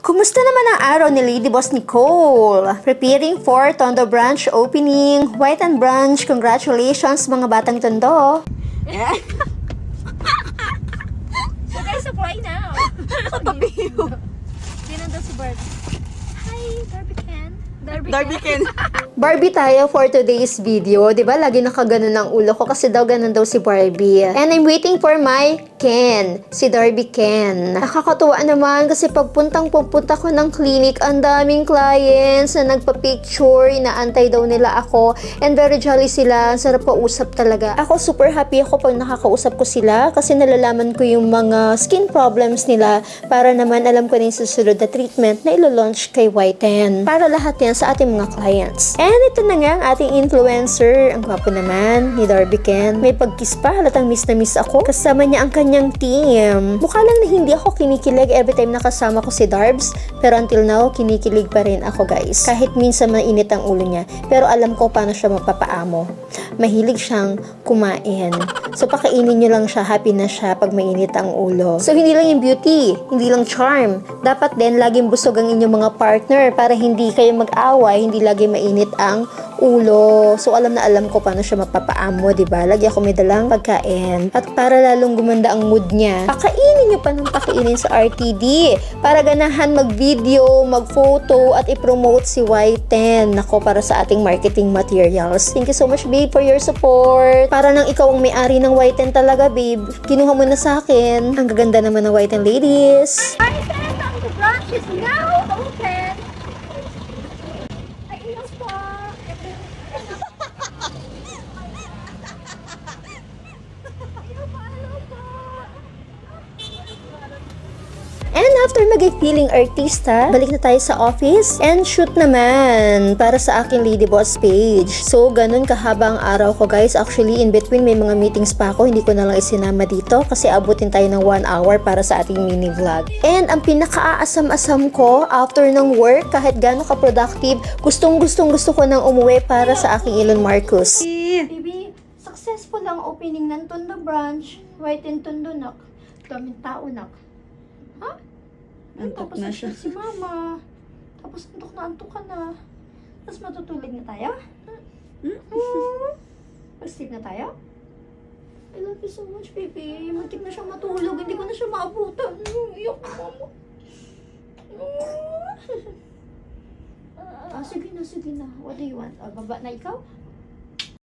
Kumusta naman ang araw ni Lady Boss Nicole? Preparing for Tondo Branch opening. White and Branch, congratulations mga batang Tondo. So guys, apply now. Tabiyo. Sino daw si Barbie? Hi, Darby Ken. Darby Ken. Barbie tayo for today's video. Diba lagi nakaganon ang ulo ko kasi daw ganun daw si Barbie. And I'm waiting for my Ken, si Darby Ken. Nakakatuwa naman kasi pupunta ko ng clinic, ang daming clients na nagpa-picture, inaantay daw nila ako, and very jolly sila, sarap kausap talaga. Ako super happy ako pag nakakausap ko sila kasi nalalaman ko yung mga skin problems nila para naman alam ko na yung susunod na treatment na ilo-launch kay Whiten. Para lahat yan sa ating mga clients. And ito na nga ang ating influencer. Ang gwapo naman ni Darby Ken. May pagkiss pa, halatang miss na miss ako. Kasama niya ang kanyang team. Mukha lang na hindi ako kinikilig every time nakasama ko si Darbs. Pero until now, kinikilig pa rin ako guys. Kahit minsan mainit ang ulo niya. Pero alam ko paano siya mapapaamo. Mahilig siyang kumain. So pakainin niyo lang siya, happy na siya pag mainit ang ulo. So hindi lang yung beauty, hindi lang charm. Dapat din laging busog ang inyong mga partner para hindi kayo mag-away, hindi lagi mainit ang ulo. So alam na alam ko paano siya mapapaamo, diba? Lagi ako may dalang pagkain. At para lalong gumanda ang mood niya, pakainin niyo pa ng pakainin sa RTD para ganahan mag-video, mag-photo at i-promote si Whiten. Nako, para sa ating marketing materials. Thank you so much babe for your support. Para nang ikaw ang may-ari ng Whiten talaga babe. Kinuha mo na sa akin. Ang gaganda naman ng Whiten ladies. Hi, the branch is now open. Ay, ilos po. And after maging feeling artista, balik na tayo sa office and shoot naman para sa aking Lady Boss page. So, ganun kahaba ang araw ko guys. Actually, in between may mga meetings pa ako. Hindi ko na lang isinama dito kasi abutin tayo ng 1 hour para sa ating mini vlog. And ang pinaka-aasam-asam ko after ng work, kahit gano'n ka-productive, gustong ko nang umuwi para sa aking Elon Marcos. Baby, successful ang opening ng Tondo Branch. Whiten Tondo, nak. Daming tao, nak. Ha? Antok Tapos na siya. Si mama. Tapos antok ka na. Tapos matutulog na tayo? Mag-sleep na tayo? I love you so much, baby. Muntik na siyang matulog. Hindi ko na siya maabutan. Iyak ko, mama. Sige na, sige na. What do you want? Baba na ikaw?